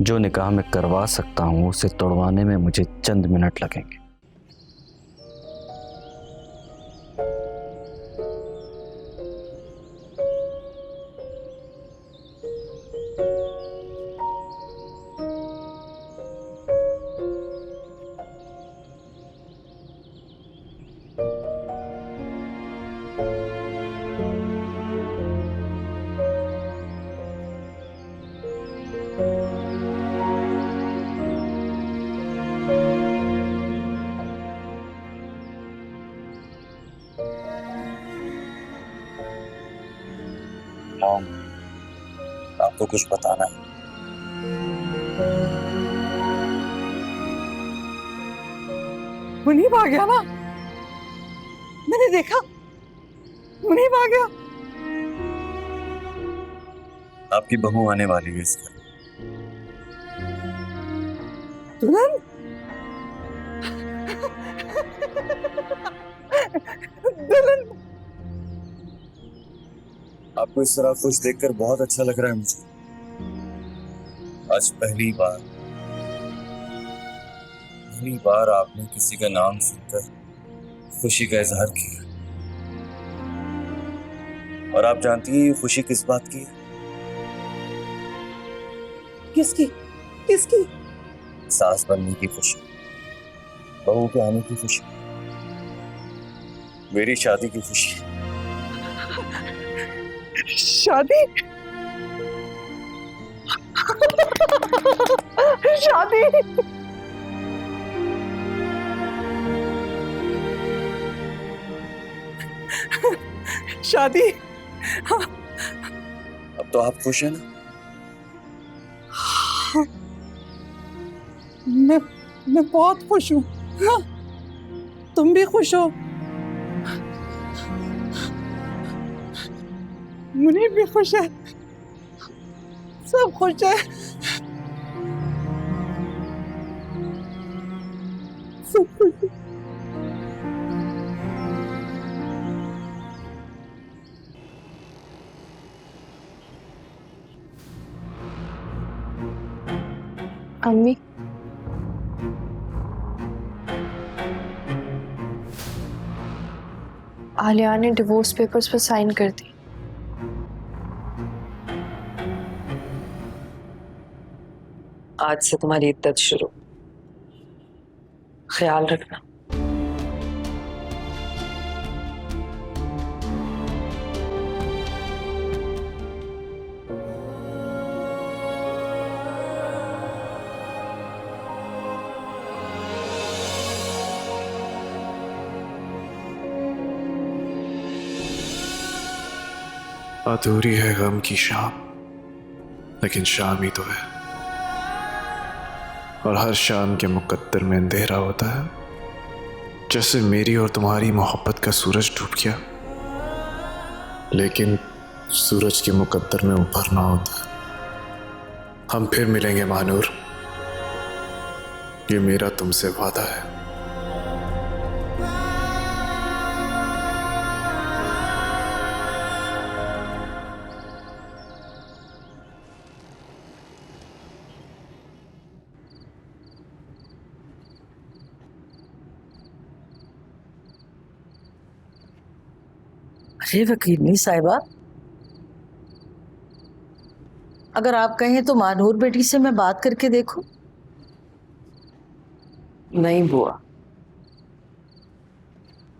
जो निकाह में करवा सकता हूँ उसे तोड़वाने में मुझे चंद मिनट लगेंगे। मॉम, आपको कुछ बताना है। मुनीब आ गया ना, मैंने देखा मुनीब आ गया। आपकी बहू आने वाली है इस घर। दुल्हन दुल्हन। आपको इस तरह खुश देखकर बहुत अच्छा लग रहा है मुझे। आज पहली बार आपने किसी का नाम सुनकर खुशी का इजहार किया। और आप जानती हैं ये खुशी किस बात की है? किसकी किसकी? सास बनने की खुशी, बहू के आने की खुशी, मेरी शादी की खुशी। शादी शादी। शादी। अब तो आप खुश हैं ना? मैं बहुत खुश हूँ। हाँ, तुम भी खुश हो? मुनीब भी खुश है, सब खुश है, सब खुश है। अम्मी, आलिया ने डिवोर्स पेपर्स पर साइन कर दी। आज से तुम्हारी इद्दत शुरू, ख्याल रखना। अधूरी है गम की शाम, लेकिन शाम ही तो है। और हर शाम के मुकद्दर में अंधेरा होता है। जैसे मेरी और तुम्हारी मोहब्बत का सूरज डूब गया, लेकिन सूरज के मुकद्दर में उभरना होता है। हम फिर मिलेंगे मानूर, ये मेरा तुमसे वादा है। अरे वकीलनी साहिबा, अगर आप कहें तो मानूर बेटी से मैं बात करके देखूं। नहीं बुआ,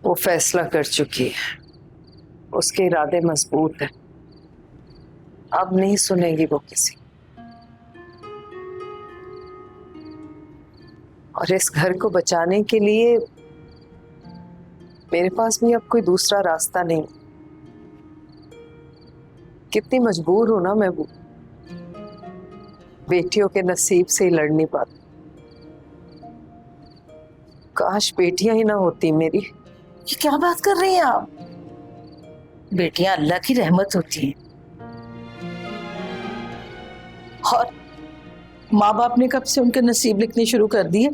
वो फैसला कर चुकी है, उसके इरादे मजबूत हैं। अब नहीं सुनेगी वो किसी। और इस घर को बचाने के लिए मेरे पास भी अब कोई दूसरा रास्ता नहीं। कितनी मजबूर हूं ना मैं, वो बेटियों के नसीब से ही लड़ नहीं पाती। काश बेटियां ही ना होती मेरी। ये क्या बात कर रही हैं आप? बेटियां अल्लाह की रहमत होती हैं। और माँ बाप ने कब से उनके नसीब लिखने शुरू कर दिए?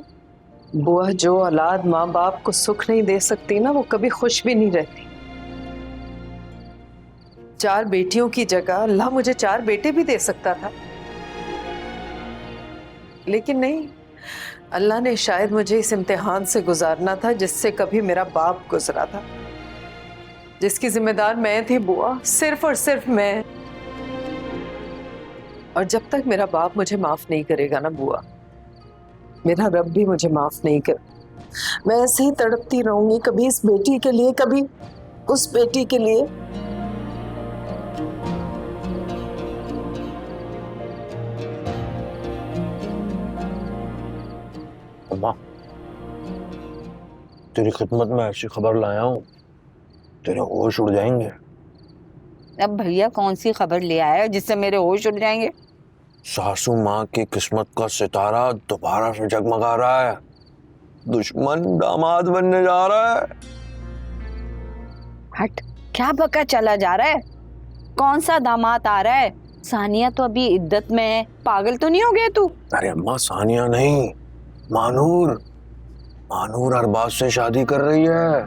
बुआ, जो औलाद माँ बाप को सुख नहीं दे सकती ना, वो कभी खुश भी नहीं रहती। 4 बेटियों की जगह अल्लाह मुझे 4 बेटे भी दे सकता था। लेकिन नहीं, अल्लाह ने शायद मुझे इस इम्तिहान से गुजारना था जिससे कभी मेरा बाप गुजरा था, जिसकी जिम्मेदार मैं थी बुआ, सिर्फ और सिर्फ मैं। और जब तक मेरा बाप मुझे माफ नहीं करेगा ना बुआ, मेरा रब भी मुझे माफ नहीं कर, मैं ऐसे ही तड़पती रहूंगी, कभी इस बेटी के लिए, कभी उस बेटी के लिए। अम्मा, तेरी खिदमत में ऐसी खबर लाया हूँ, तेरे होश उड़ जाएंगे। अब भैया कौन सी खबर ले आया जिससे मेरे होश उड़ जाएंगे? सासू माँ की किस्मत का सितारा दोबारा से जगमगा रहा है, दुश्मन दामाद बनने जा रहा है। हट, क्या बका चला जा रहा है? कौन सा दामाद आ रहा है? सानिया तो अभी इद्दत में है, पागल तो नहीं हो गया तू? अरे अम्मा, सानिया नहीं, मानूर। मानूर अरबाज से शादी कर रही है,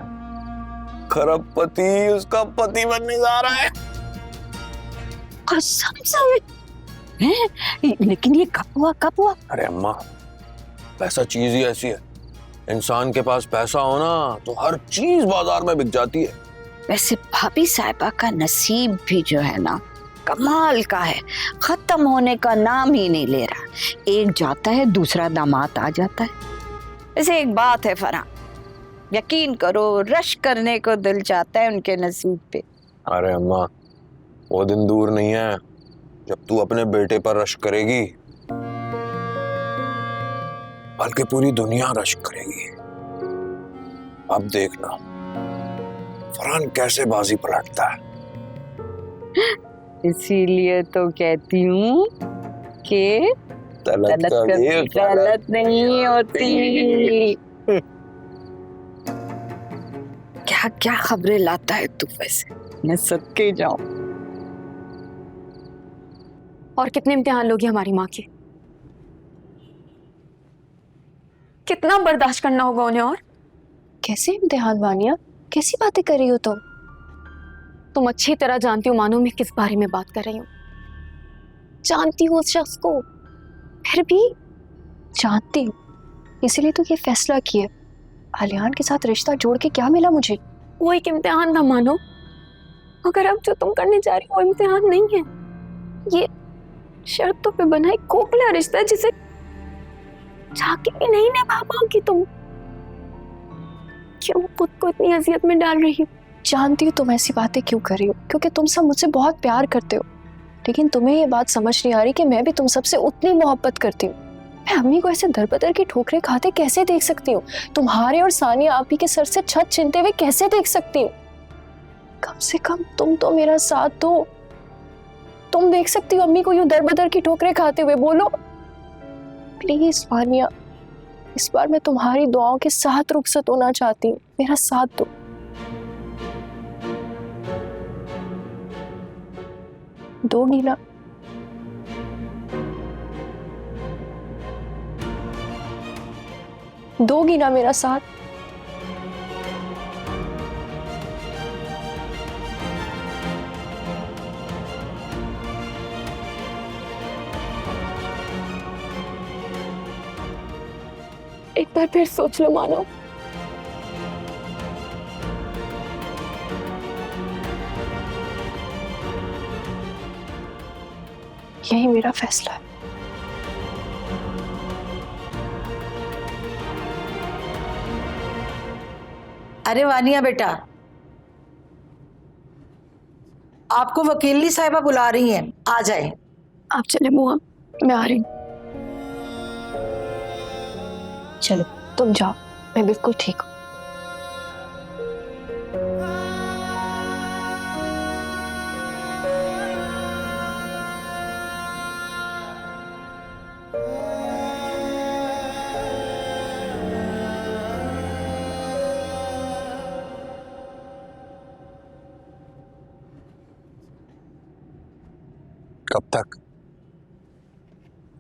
खरबपति उसका पति बनने जा रहा है। कसम से? लेकिन ये कब हुआ? अरे अम्मा, पैसा चीज ही ऐसी है, इंसान के पास पैसा हो ना तो हर चीज बाजार में बिक जाती है। वैसे भाभी साहिबा का नसीब भी जो है ना, कमाल का है, खत्म होने का नाम ही नहीं ले रहा। एक जाता है दूसरा दामाद आ जाता है। वैसे एक बात है फरहान, यकीन करो रश करने को दिल चाहता है उनके नसीब पे। अरे अम्मा, वो दिन दूर नहीं है जब तू अपने बेटे पर रश करेगी, बल्कि पूरी दुनिया रश करेगी। अब देखना फरहान कैसे बाजी पलटता है। इसीलिए तो कहती हूँ कि तलत कभी गलत नहीं होती। क्या क्या खबरें लाता है तू वैसे, मैं सदके जाऊं। और कितने इम्तिहान लोगी हमारी माँ के? कितना बर्दाश्त करना होगा उन्हें? और कैसे इम्तिहान वानिया, कैसी बातें कर रही हो तुम अच्छी तरह जानती हो मानो मैं किस बारे में बात कर रही हूँ। जानती हूँ उस शख्स को, फिर भी जानती हूँ, इसीलिए तो ये फैसला किया। आलियान के साथ रिश्ता जोड़ के क्या मिला मुझे? वो एक इम्तिहान था मानो, मगर अब जो तुम करने जा रही हो वो इम्तिहान नहीं है। ये शर्तों पे बना एक खोखला रिश्ता है जिसे चाहके भी नहीं निभा पाओगी तुम। क्यों खुद को इतनी अजियत में डाल रही हो? जानती हो तुम ऐसी बातें क्यों कर रही हो, क्योंकि तुम सब मुझसे बहुत प्यार करते हो, लेकिन तुम्हें ये बात समझ नहीं आ रही कि मैं भी तुम सबसे उतनी मोहब्बत करती हूँ। मैं अम्मी को ऐसे दर-बदर की ठोकरें खाते कैसे देख सकती हूँ? तुम्हारे और सानिया आपी के सर से छत छीनते हुए कैसे देख सकती हूँ? कम से कम तुम तो मेरा साथ दो। तुम देख सकती हो अम्मी को यूं दर-बदर की ठोकरें खाते हुए? बोलो प्लीज सानिया, इस बार मैं तुम्हारी दुआओं के साथ रुखसत होना चाहती हूँ, मेरा साथ दो। दोगी ना? दोगी ना मेरा साथ? एक बार फिर सोच लो मानो। यही मेरा फैसला है। अरे वानिया बेटा, आपको वकीली साहिबा बुला रही हैं, आ जाए। आप चले बुआ, मैं आ रही हूँ। चलो तुम जाओ, मैं बिल्कुल ठीक हूँ।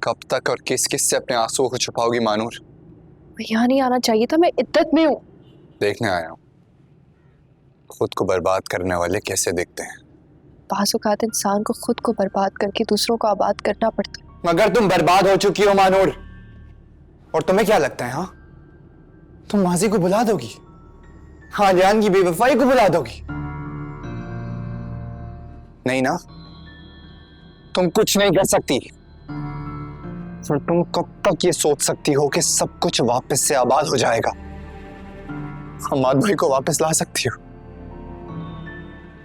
कब तक और किस किस से अपने आंसुओं को छुपाओगी मानूर? यहाँ नहीं आना चाहिए था, मैं इद्दत में हूँ। देखने आया हूँ खुद को बर्बाद करने वाले कैसे दिखते हैं। बाज़ औक़ात इंसान को खुद को बर्बाद करके दूसरों को आबाद करना पड़ता है। मगर तुम बर्बाद हो चुकी हो मानूर, और तुम्हें क्या लगता है, हाँ? तुम माजी को बुला दोगी? आलियान की बेवफाई को बुला दोगी? नहीं ना, तुम कुछ नहीं कर सकती। फिर तुम कब तक ये सोच सकती हो कि सब कुछ वापस से आबाद हो जाएगा? हमाद भाई को वापस ला सकती हो,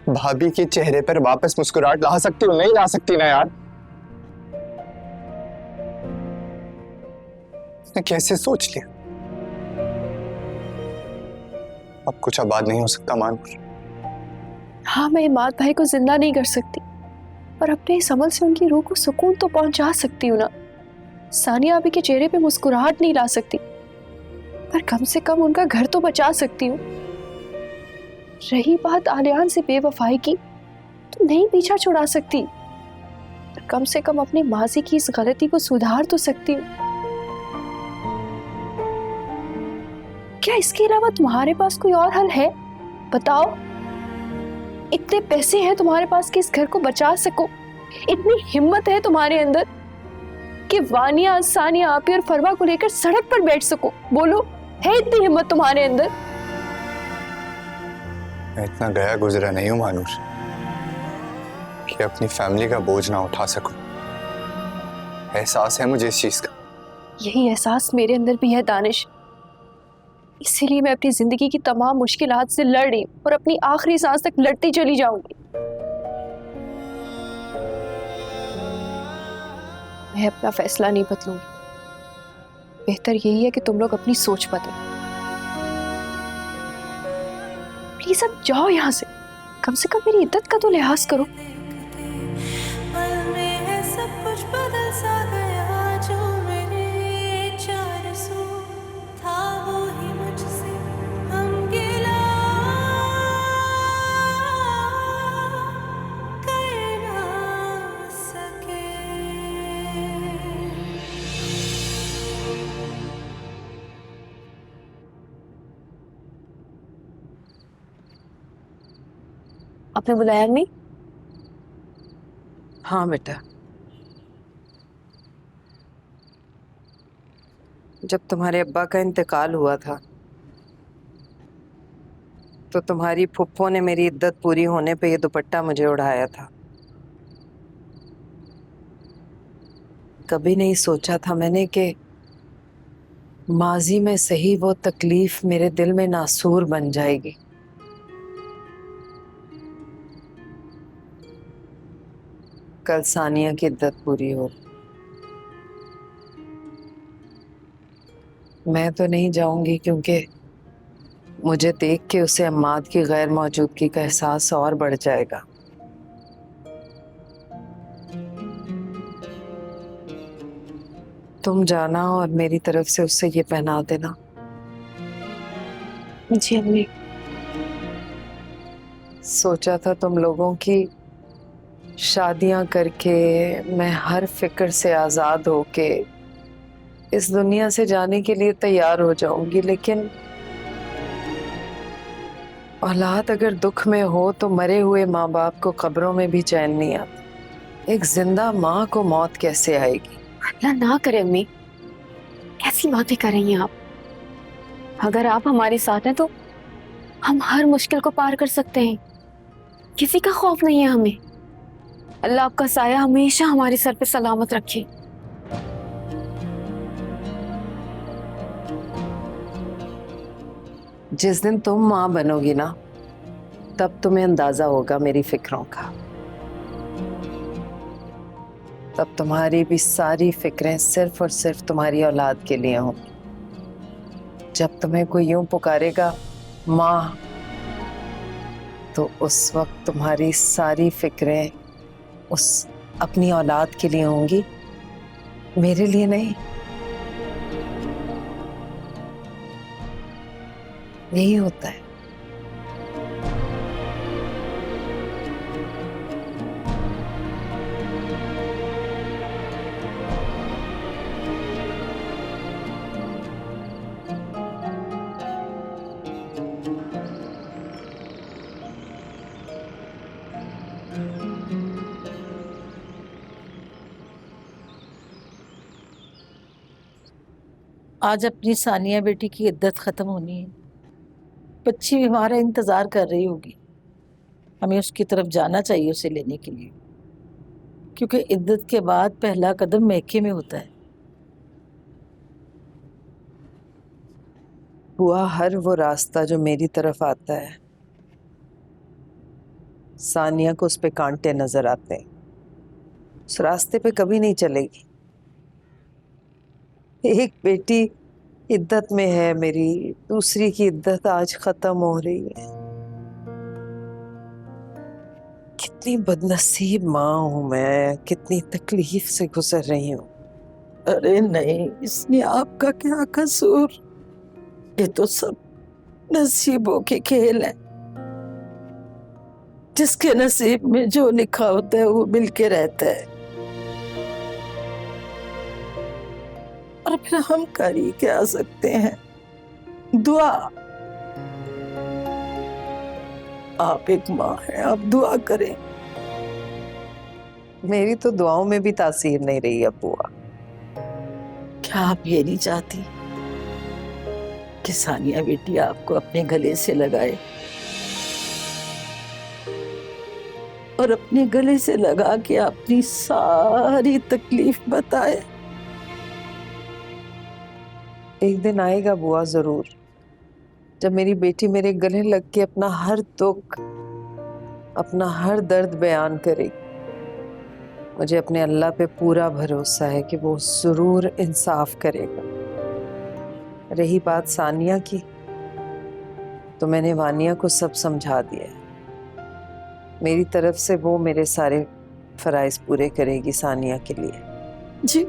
भाभी के चेहरे पर वापस मुस्कुराहट ला सकती हो? नहीं ला सकती ना यार। मैं कैसे सोच लिया? अब कुछ आबाद नहीं हो सकता मानूर। हाँ, मैं इमाद भाई को जिंदा नहीं कर सकती, पर अपने इस अमल से उनकी रूह को सुकून तो पहुंचा सकती हूँ ना। सानिया अभी के चेहरे पे मुस्कुराहट नहीं ला सकती, पर कम से कम उनका घर तो बचा सकती हूँ। रही बात आलियान से बेवफाई की, तो नहीं पीछा छुड़ा सकती, पर कम से कम अपनी माजी की इस गलती को सुधार तो सकती हूँ। क्या इसके अलावा तुम्हारे पास कोई और हल है? बताओ। इतने पैसे हैं तुम्हारे पास कि इस घर को बचा सको, इतनी हिम्मत है तुम्हारे अंदर कि वानिया, सानिया, आपी और फरवा को लेकर सड़क पर बैठ सको। बोलो, है इतनी हिम्मत तुम्हारे अंदर? मैं इतना गया गुजरा नहीं हूं मानूर कि अपनी फैमिली का बोझ ना उठा सकूं। एहसास है मुझे इस चीज का। यही एहसास मेरे अंदर भी है दानिश। इसीलिए मैं अपनी जिंदगी की तमाम मुश्किलात से लड़ रही हूँ और अपनी आखिरी सांस तक लड़ती चली जाऊंगी। मैं अपना फैसला नहीं बदलूंगी। बेहतर यही है कि तुम लोग अपनी सोच बदलो। प्लीज अब जाओ यहाँ से, कम से कम मेरी इज्जत का तो लिहाज करो। सब कुछ बदल सा गया, जो मेरे 400 था वो ही मुझसे हम गिला कर ना सके। आपने बुलाया नहीं? हाँ बेटा, जब तुम्हारे अब्बा का इंतकाल हुआ था तो तुम्हारी फुप्पो ने मेरी इद्दत पूरी होने पे ये दुपट्टा मुझे उड़ाया था। कभी नहीं सोचा था मैंने कि माजी में सही वो तकलीफ मेरे दिल में नासूर बन जाएगी। कल सानिया की इद्दत पूरी हो, मैं तो नहीं जाऊंगी क्योंकि मुझे देख के उसे अम्माद की गैर मौजूदगी का एहसास और बढ़ जाएगा। तुम जाना और मेरी तरफ से उससे ये पहना देना। जी अम्मी। सोचा था तुम लोगों की शादियां करके मैं हर फिक्र से आजाद होके इस दुनिया से जाने के लिए तैयार हो जाऊंगी, लेकिन औलाद अगर दुख में हो तो मरे हुए माँ बाप को कब्रों में भी चैन नहीं आता। एक जिंदा माँ को मौत कैसे आएगी? अल्लाह ना करे अम्मी, कैसी बातें कर रही हैं आप? अगर आप हमारे साथ हैं तो हम हर मुश्किल को पार कर सकते हैं। किसी का खौफ नहीं है हमें। अल्लाह आपका साया हमेशा हमारे सर पे सलामत रखे। जिस दिन तुम माँ बनोगी ना, तब तुम्हें अंदाजा होगा मेरी फिक्रों का। तब तुम्हारी भी सारी फिक्रें सिर्फ और सिर्फ तुम्हारी औलाद के लिए होंगी। जब तुम्हें कोई यूं पुकारेगा माँ, तो उस वक्त तुम्हारी सारी फिक्रें उस अपनी औलाद के लिए होंगी, मेरे लिए नहीं। यही होता है। आज अपनी सानिया बेटी की इद्दत खत्म होनी है। बच्ची भी हमारा इंतजार कर रही होगी। हमें उसकी तरफ जाना चाहिए उसे लेने के लिए, क्योंकि इद्दत के बाद पहला कदम मैके में होता है। बुआ, हर वो रास्ता जो मेरी तरफ आता है, सानिया को उस पे कांटे नजर आते हैं। उस रास्ते पे कभी नहीं चलेगी। एक बेटी इद्दत में है मेरी, दूसरी की इद्दत आज खत्म हो रही है। कितनी बदनसीब माँ हूं मैं, कितनी तकलीफ से गुजर रही हूँ। अरे नहीं, इसमें आपका क्या कसूर? ये तो सब नसीबों के खेल है। जिसके नसीब में जो लिखा होता है वो मिलके रहता है। और फिर हम कर ही क्या सकते हैं? दुआ। आप एक माँ हैं, आप दुआ करें। मेरी तो दुआओं में भी तासीर नहीं रही अब बुआ। क्या आप ये नहीं चाहती कि सानिया बेटी आपको अपने गले से लगाए और अपने गले से लगा के अपनी सारी तकलीफ बताए? एक दिन आएगा बुआ जरूर, जब मेरी बेटी मेरे गले लग के अपना हर दुख, अपना हर दर्द बयान करेगी। मुझे अपने अल्लाह पे पूरा भरोसा है कि वो जरूर इंसाफ करेगा। रही बात सानिया की, तो मैंने वानिया को सब समझा दिया है। मेरी तरफ से वो मेरे सारे फराइज पूरे करेगी सानिया के लिए। जी,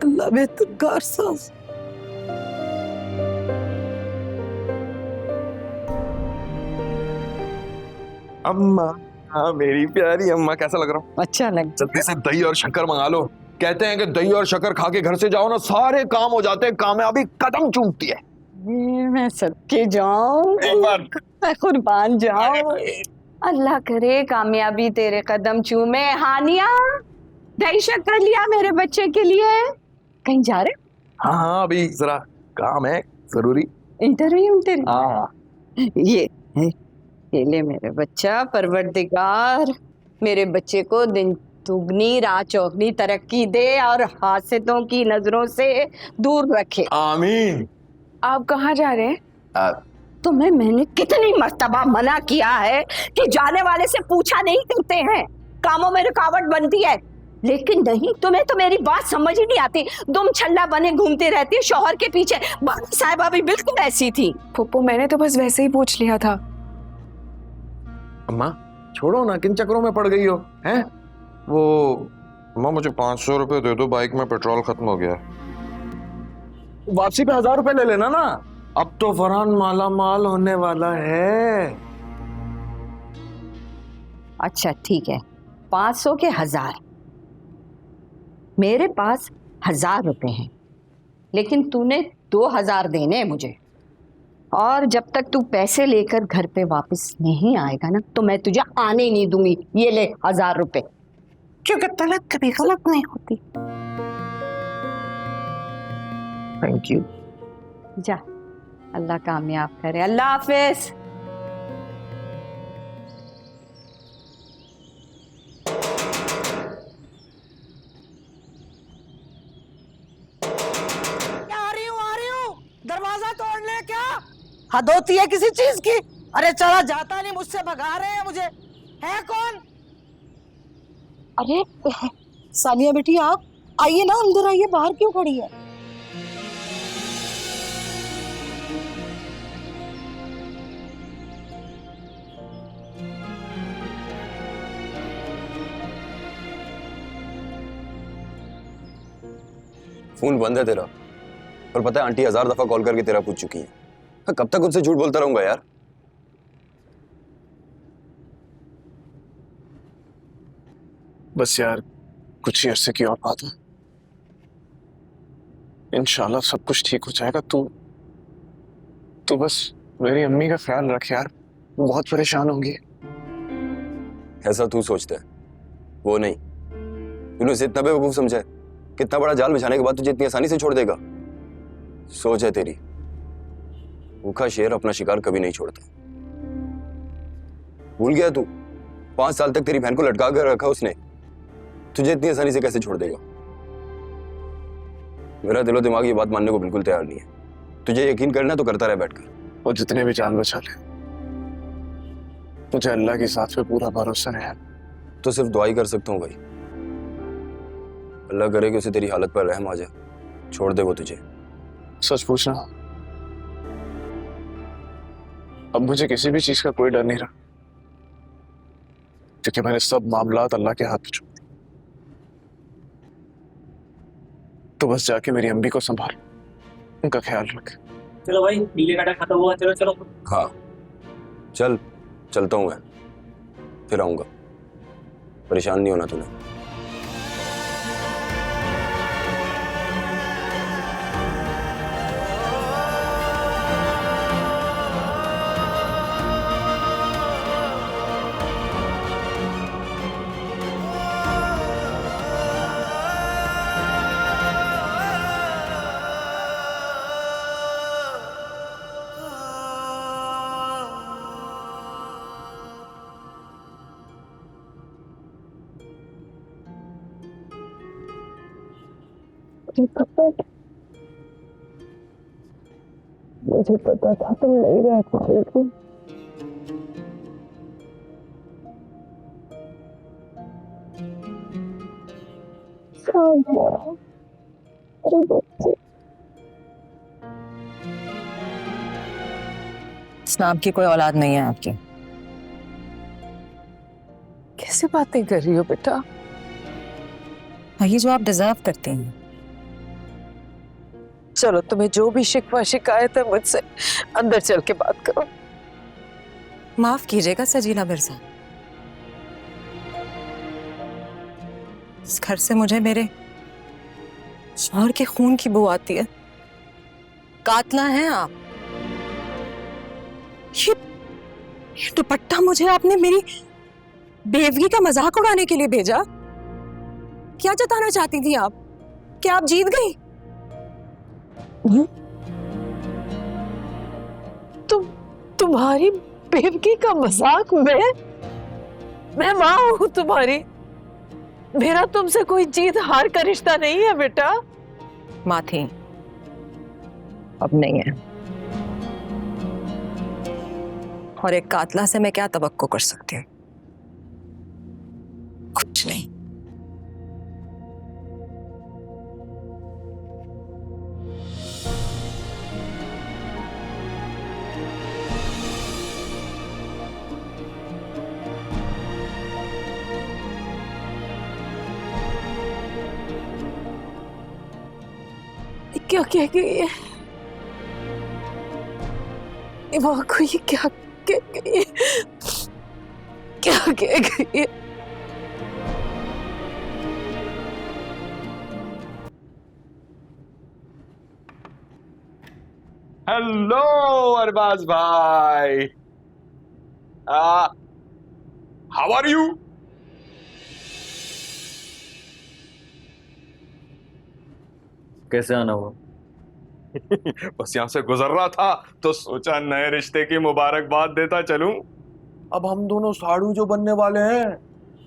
अल्लाह बेहतर कारसाज। अम्मा, हाँ मेरी प्यारी अम्मा, कैसा लग रहा हूँ? अच्छा लग। जल्दी से दही और शक्कर मंगा लो। कहते हैं कि दही और शक्कर खा के घर से जाओ ना, सारे काम हो जाते हैं, कामयाबी कदम चूमती है। मैं सबके जाऊं, एक बार मैं कुर्बान जाऊं। अल्लाह करे कामयाबी तेरे कदम चूमे। हानिया, दही शक्कर लिया मेरे बच्चे के लिए। कहीं जा रहे? हाँ हाँ, अभी जरा काम है जरूरी। Interview interview. हाँ, ये ले मेरे बच्चा, परवरदिगार मेरे बच्चे को दिन दुगनी रात चौगनी तरक्की दे और हासिदों की नजरों से दूर रखे। आमीन। आप कहाँ जा रहे हैं? तुम्हें मैंने कितनी मर्तबा मना किया है कि जाने वाले से पूछा नहीं करते हैं, कामों में रुकावट बनती है। लेकिन नहीं, तुम्हें तो मेरी बात समझ ही नहीं आती। तुम छल्ला बने घूमती रहती है शौहर के पीछे। बाकी साहिबा भी बिल्कुल ऐसी थी। फूफो, मैंने तो बस वैसे ही पूछ लिया था। अम्मा छोड़ो ना, किन चक्करों में पड़ गई हो? हैं वो अम्मा, मुझे 500 रुपए दे दो, बाइक में पेट्रोल खत्म हो गया। वापसी पे 1000 रुपए ले लेना ना। अब तो फरहान माला माल होने वाला है। अच्छा ठीक है, 500 के 1000। मेरे पास 1000 रुपए हैं, लेकिन तूने 2000 देने हैं मुझे। और जब तक तू पैसे लेकर घर पे वापस नहीं आएगा ना, तो मैं तुझे आने ही नहीं दूंगी। ये ले 1000 रुपए, क्योंकि तलक कभी गलत नहीं होती। Thank you. जा, अल्लाह कामयाब करे। अल्लाह हाफिज। आ रही हूँ। दरवाजा तोड़ने क्या हद होती है किसी चीज की? अरे चला जाता नहीं, मुझसे भगा रहे हैं मुझे। है कौन? अरे सानिया बेटी, आप आइए ना, अंदर आइए, बाहर क्यों खड़ी है? फोन बंद है तेरा, और पता है आंटी 1000 दफा कॉल करके तेरा पूछ चुकी है। कब तक उनसे झूठ बोलता रहूंगा यार? बस यार, कुछ ही अरसे की और बात है, इंशाल्लाह सब कुछ ठीक हो जाएगा। तू बस मेरी अम्मी का ख्याल रख यार, वो बहुत परेशान होंगी। ऐसा तू सोचता है, वो नहीं। तूने उसे इतना बेवकूफ समझा है? कितना बड़ा जाल बिछाने के बाद तुझे इतनी आसानी से छोड़ देगा? सोच है तेरी, भूखा शेर अपना शिकार कभी नहीं छोड़ता। भूल गया तू? 5 साल तक तेरी बहन को लटका कर रखा उसने, तुझे इतनी आसानी से कैसे छोड़ देगा? मेरा दिलो दिमाग ये बात मानने को बिल्कुल तैयार नहीं है। तुझे यकीन करना तो करता रहे बैठकर। वो जितने भी जान बचा ले, मुझे अल्लाह की साथ पे पूरा भरोसा है। तो सिर्फ दुआ ही कर सकता हूँ भाई, अल्लाह करे कि उसे तेरी हालत पर रहम आ जाए, छोड़ दे वो तुझे। सच पूछना, अब मुझे किसी भी चीज का कोई डर नहीं रहा, क्योंकि मैंने सब मामलात अल्लाह के हाथ में छोड़ दिए। तो बस जाके मेरी अम्मी को संभाल, उनका ख्याल रख। चलो भाई, नीले काटा खत्म हुआ, चलो चलो। हाँ चलता हूँ मैं, फिर आऊंगा। परेशान नहीं होना तूने। मुझे पता था तुम नहीं रह पाओगी। इस नाम की कोई औलाद नहीं है आपकी। कैसे बातें कर रही हो बेटा? वही जो आप डिजर्व करती हैं। चलो, तुम्हें जो भी शिकवा शिकायत है मुझसे अंदर चल के बात करो। माफ कीजिएगा सजीला मिर्जा, इस घर से मुझे मेरे शौहर के खून की बू आती है। कातला हैं आप। ये दुपट्टा मुझे आपने मेरी बेवगी का मजाक उड़ाने के लिए भेजा? क्या जताना चाहती थी आप? क्या आप जीत गई? तुम्हारी बेवगी का मजाक? मैं माँ हूं तुम्हारी। मेरा तुमसे कोई जीत हार का रिश्ता नहीं है बेटा। माँ थी, अब नहीं है। और एक कातला से मैं क्या तवक्को कर सकती हूँ? कुछ नहीं। क्या कह गई है? वाकई ये क्या कह गई है? क्या कह गई है? हेलो अरबाज भाई, हाउ आर यू? कैसे आना हुआ? बस यहाँ से गुजर रहा था तो सोचा नए रिश्ते की मुबारकबाद देता चलूं। अब हम दोनों साड़ू जो बनने वाले हैं,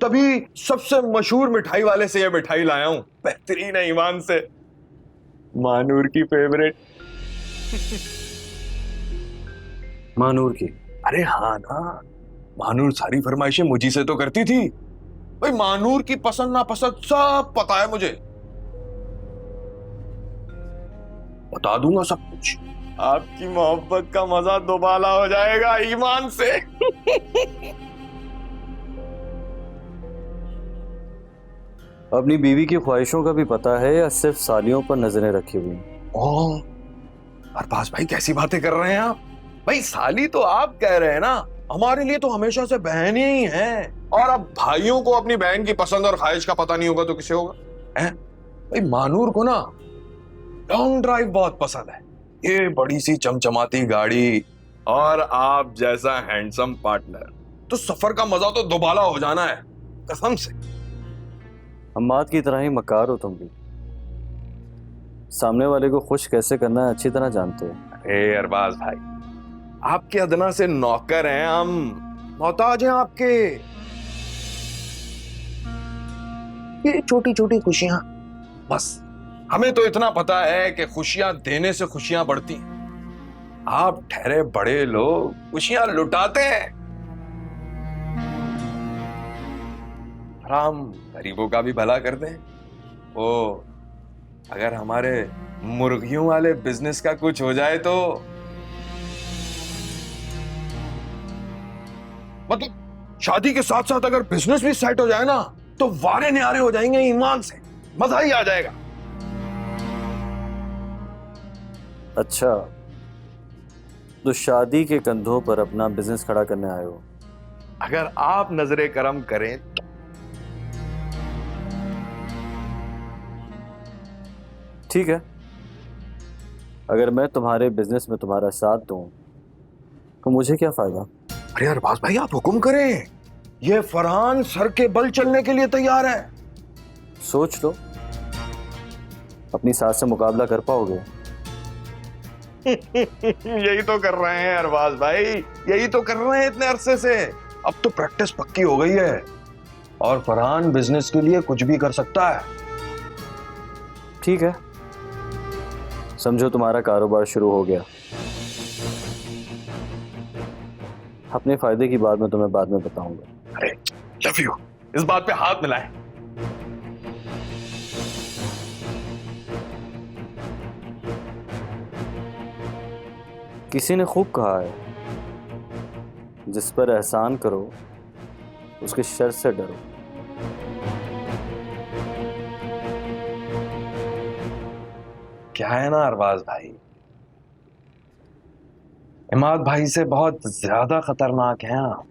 तभी सबसे मशहूर मिठाई वाले से ये मिठाई लाया हूं, बेहतरीन है ईमान से, मानूर की फेवरेट। मानूर की? अरे हाँ ना, मानूर सारी फरमाइशें मुझी से तो करती थी भाई। मानूर की पसंद नापसंद सब पता है मुझे, बता दूंगा सब कुछ। आपकी मोहब्बत का मजा दोबाला हो जाएगा ईमान से। अपनी बीवी की ख्वाहिशों का भी पता है या सिर्फ सालियों पर नजरें रखी हुई? ओह अरबाज भाई, कैसी बातें कर रहे हैं आप? भाई साली तो आप कह रहे हैं ना, हमारे लिए तो हमेशा से बहन ही हैं। और अब भाइयों को अपनी बहन की पसंद और ख्वाहिश का पता नहीं होगा तो किसे होगा? हैं? भाई मानूर को ना लॉन्ग ड्राइव बहुत पसंद है, ये बड़ी सी चमचमाती गाड़ी और आप जैसा हैंडसम पार्टनर, तो सफर का मजा तो दोबाला हो जाना है कसम से। अम्माद की तरह ही मकार हो तुम भी। सामने वाले को खुश कैसे करना है अच्छी तरह जानते हैं। अरे अरबाज भाई, आपके अदना से नौकर हैं हम, मोहताज हैं आपके। ये छोटी छोटी खुशियां, बस हमें तो इतना पता है कि खुशियां देने से खुशियां बढ़ती हैं। आप ठहरे बड़े लोग खुशियां लुटाते हैं। हम गरीबों का भी भला करते हैं। ओ, अगर हमारे मुर्गियों वाले बिजनेस का कुछ हो जाए तो मतलब शादी के साथ साथ अगर बिजनेस भी सेट हो जाए ना तो वारे न्यारे हो जाएंगे ईमान से, मजा ही आ जाएगा। अच्छा, तो शादी के कंधों पर अपना बिजनेस खड़ा करने आए हो। अगर आप नजरे करम करें तो। ठीक है, अगर मैं तुम्हारे बिजनेस में तुम्हारा साथ दूं तो मुझे क्या फायदा। अरे अरबाज भाई, आप हुक्म करें। ये फरहान सर के बल चलने के लिए तैयार है। सोच लो, अपनी साथ से मुकाबला कर पाओगे। यही तो कर रहे हैं अरबाज भाई, यही तो कर रहे हैं इतने अरसे से। अब तो प्रैक्टिस पक्की हो गई है और फरहान बिजनेस के लिए कुछ भी कर सकता है। ठीक है, समझो तुम्हारा कारोबार शुरू हो गया। अपने फायदे की बात मैं तुम्हें बाद में बताऊंगा। अरे लव यू, इस बात पे हाथ मिलाएं। किसी ने खूब कहा है, जिस पर एहसान करो उसके शर से डरो। क्या है ना अरबाज भाई, इमाद भाई से बहुत ज्यादा खतरनाक हैं आप।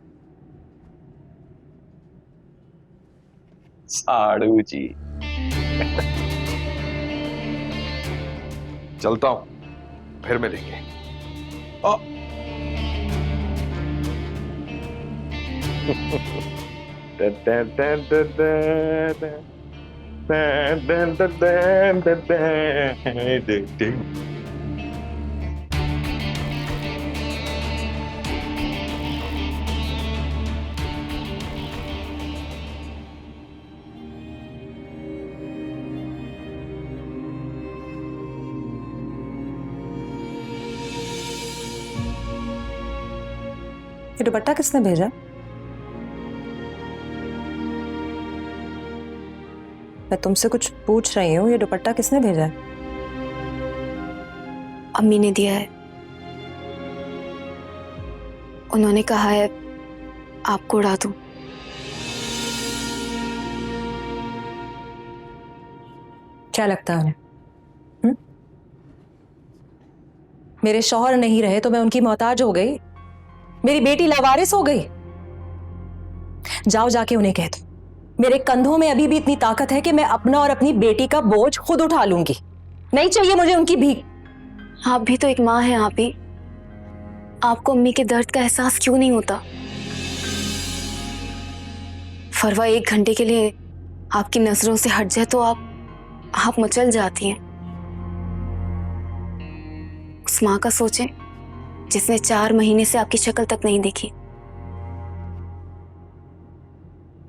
साड़ू जी। चलता हूं, फिर मिलेंगे। ये दुपट्टा किसने भेजा? मैं तुमसे कुछ पूछ रही हूँ, ये दुपट्टा किसने भेजा? अम्मी ने दिया है। उन्होंने कहा है आपको उड़ा दूं। क्या लगता है उन्हें? मेरे शौहर नहीं रहे तो मैं उनकी मोहताज हो गई, मेरी बेटी लावारिस हो गई। जाओ जाके उन्हें कह दो, मेरे कंधों में अभी भी इतनी ताकत है कि मैं अपना और अपनी बेटी का बोझ खुद उठा लूंगी। नहीं चाहिए मुझे उनकी भीख। आप भी तो एक माँ हैं आप ही। आपको अम्मी के दर्द का एहसास क्यों नहीं होता? फरवा 1 घंटे के लिए आपकी नजरों से हट जाए तो आप मचल जाती हैं। उस माँ का सोचें जिसने 4 महीने से आपकी शक्ल तक नहीं देखी।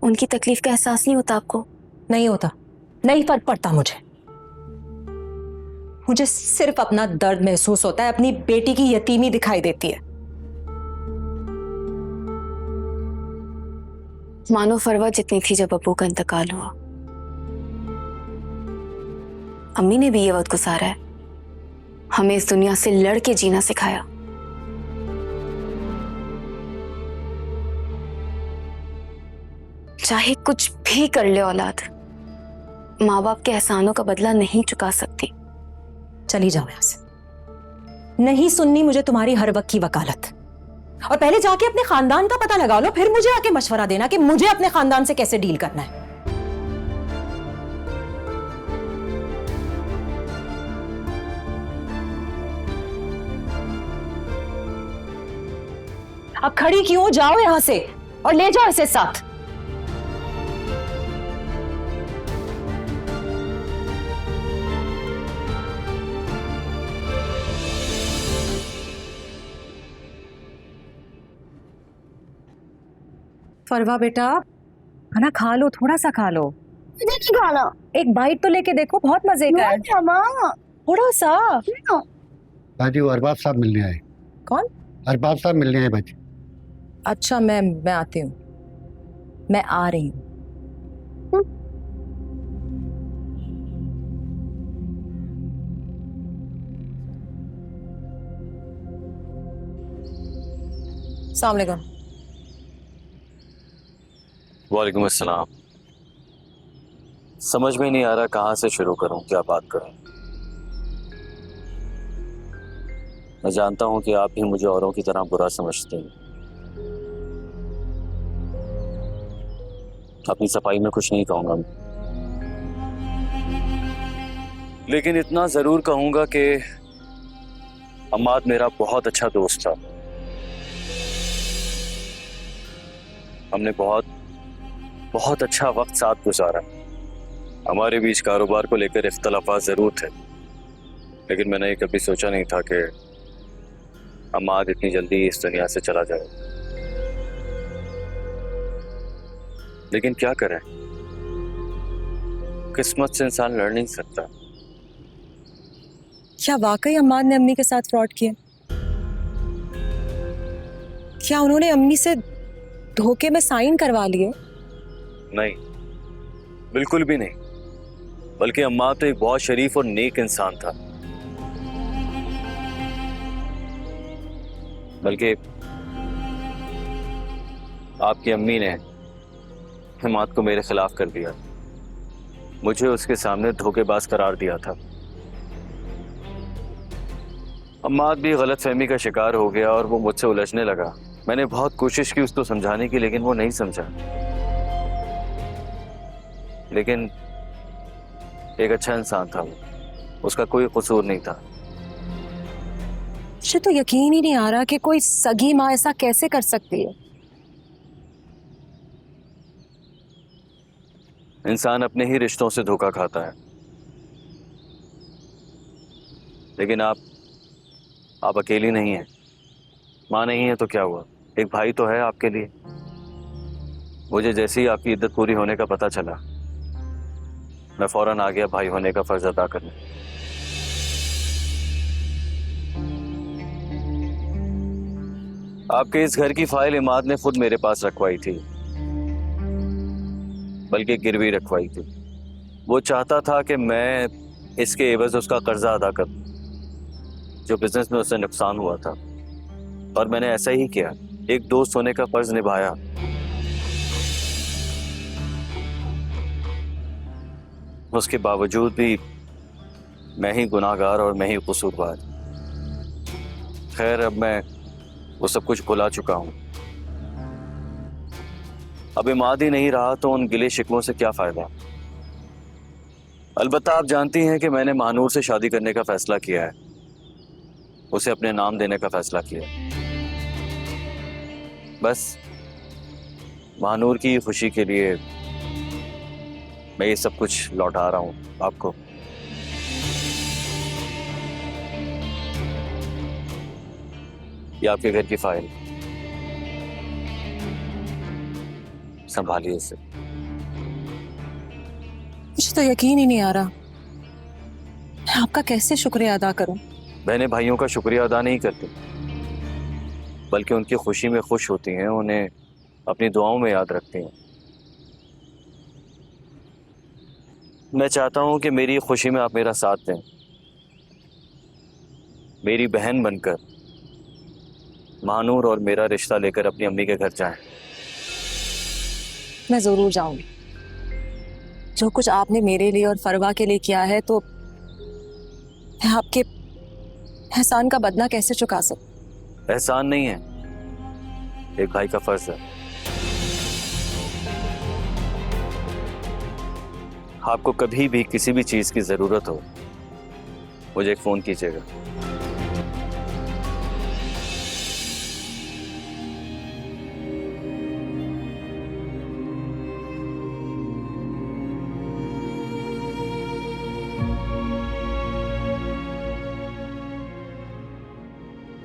उनकी तकलीफ का एहसास नहीं होता आपको? नहीं होता, नहीं फर्क पड़ता मुझे सिर्फ अपना दर्द महसूस होता है, अपनी बेटी की यतीमी दिखाई देती है। मानो फरवा जितनी थी जब अब्बू का इंतकाल हुआ। अम्मी ने भी ये वक्त गुजारा है, हमें इस दुनिया से लड़ के जीना सिखाया। चाहे कुछ भी कर ले औलाद, माँ बाप के एहसानों का बदला नहीं चुका सकती। चली जाओ यहां से, नहीं सुननी मुझे तुम्हारी हर वक्त की वकालत। और पहले जाके अपने खानदान का पता लगा लो, फिर मुझे आके मशवरा देना कि मुझे अपने खानदान से कैसे डील करना है। अब खड़ी क्यों? जाओ यहां से और ले जाओ इसे साथ। फरवा बेटा, खाना खा लो, थोड़ा सा खा लो। मुझे नहीं खाना। एक बाइट तो लेके देखो, बहुत मजे का है। थोड़ा सा। बाजी वो अरबाब साहब मिलने आए। कौन? अरबाब साहब मिलने आए बाजी। अच्छा, मैं आती हूँ, मैं आ रही हूँ। अस्सलाम वालेकुम। वालेकुम अस्सलाम। समझ में नहीं आ रहा कहाँ से शुरू करूं, क्या बात करूं। मैं जानता हूं कि आप भी मुझे औरों की तरह बुरा समझते हैं। अपनी सफाई में कुछ नहीं कहूंगा मैं, लेकिन इतना जरूर कहूंगा कि अम्माद मेरा बहुत अच्छा दोस्त था। हमने बहुत अच्छा वक्त साथ गुजारा। हमारे बीच कारोबार को लेकर इख्तलाफात जरूर थे, लेकिन मैंने ये कभी सोचा नहीं था कि अम्माद इतनी जल्दी इस दुनिया से चला जाए। लेकिन क्या करें, किस्मत से इंसान लड़ नहीं सकता। क्या वाकई अम्माद ने अम्मी के साथ फ्रॉड किया? क्या उन्होंने अम्मी से धोखे में साइन करवा लिए? नहीं, बिल्कुल भी नहीं। बल्कि अम्मा तो एक बहुत शरीफ और नेक इंसान था। बल्कि आपकी अम्मी ने हिमात को मेरे खिलाफ कर दिया, मुझे उसके सामने धोखेबाज करार दिया था। अम्माद भी गलतफहमी का शिकार हो गया और वो मुझसे उलझने लगा। मैंने बहुत कोशिश की उसको समझाने की, लेकिन वो नहीं समझा। लेकिन एक अच्छा इंसान था वो, उसका कोई कसूर नहीं था। मुझे तो यकीन ही नहीं आ रहा कि कोई सगी माँ ऐसा कैसे कर सकती है। इंसान अपने ही रिश्तों से धोखा खाता है। लेकिन आप अकेली नहीं हैं। माँ नहीं है तो क्या हुआ, एक भाई तो है आपके लिए। मुझे जैसे ही आपकी इद्दत पूरी होने का पता चला, मैं फौरन आ गया भाई होने का फर्ज अदा करने। आपके इस घर की फाइल इमाद ने खुद मेरे पास रखवाई थी, बल्कि गिरवी रखवाई थी। वो चाहता था कि मैं इसके एवज उसका कर्जा अदा करूं, जो बिजनेस में उससे नुकसान हुआ था, और मैंने ऐसा ही किया। एक दोस्त होने का फर्ज निभाया। उसके बावजूद भी मैं ही गुनाहगार और मैं ही कसूरवार। खैर, अब मैं वो सब कुछ भुला चुका हूं। अब इमाद ही नहीं रहा तो उन गिले शिकवों से क्या फायदा। अलबत्ता आप जानती हैं कि मैंने महानूर से शादी करने का फैसला किया है, उसे अपने नाम देने का फैसला किया। बस महानूर की खुशी के लिए मैं ये सब कुछ लौटा रहा हूं आपको। ये आपके घर की फाइल, संभालिए इसे। मुझे तो यकीन ही नहीं आ रहा, मैं आपका कैसे शुक्रिया अदा करूं। बहनें भाइयों का शुक्रिया अदा नहीं करती, बल्कि उनकी खुशी में खुश होती हैं, उन्हें अपनी दुआओं में याद रखती हैं। मैं चाहता हूं कि मेरी खुशी में आप मेरा साथ दें, मेरी बहन बनकर महानूर और मेरा रिश्ता लेकर अपनी अम्मी के घर जाएं। मैं जरूर जाऊंगी। जो कुछ आपने मेरे लिए और फरवा के लिए किया है, तो मैं आपके एहसान का बदला कैसे चुका सकूं? एहसान नहीं है, एक भाई का फर्ज है। आपको कभी भी किसी भी चीज की जरूरत हो, मुझे एक फोन कीजिएगा।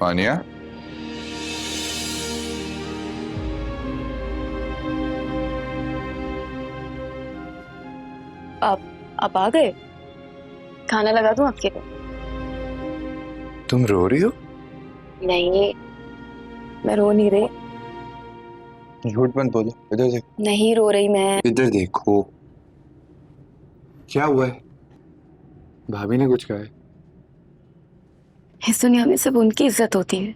पानिया, आप आ गए? खाना लगा दूं आपके लिए? तुम रो रही हो? नहीं, मैं रो नहीं रही। झूठ मत बोलो, इधर देखो। नहीं रो रही मैं। इधर देखो, क्या हुआ है? भाभी ने कुछ कहा है? इस दुनिया में सिर्फ उनकी इज्जत होती है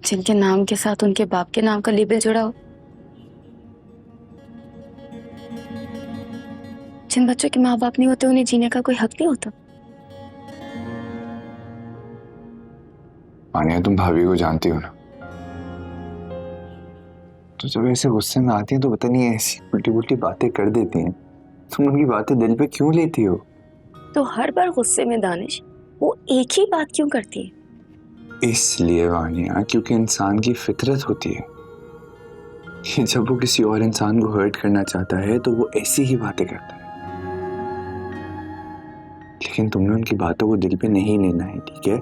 जिनके नाम के साथ उनके बाप के नाम का लेबल जुड़ा हो। जिन बच्चों के माँ बाप नहीं होते उन्हें जीने का कोई हक नहीं होता। मानिया, तुम भाभी को जानती हो ना, तो जब ऐसे गुस्से में आती हैं तो पता नहीं ऐसी उल्टी उल्टी बातें कर देती हैं। तुम उनकी बातें दिल पे क्यों लेती हो? तो हर बार गुस्से में दानिश वो एक ही बात क्यों करती है? इसलिए वानिया, क्योंकि इंसान की फितरत होती है कि जब वो किसी और इंसान को हर्ट करना चाहता है तो वो ऐसी ही बातें करता है। लेकिन तुमने उनकी बातों को दिल पे नहीं लेना है, ठीक है?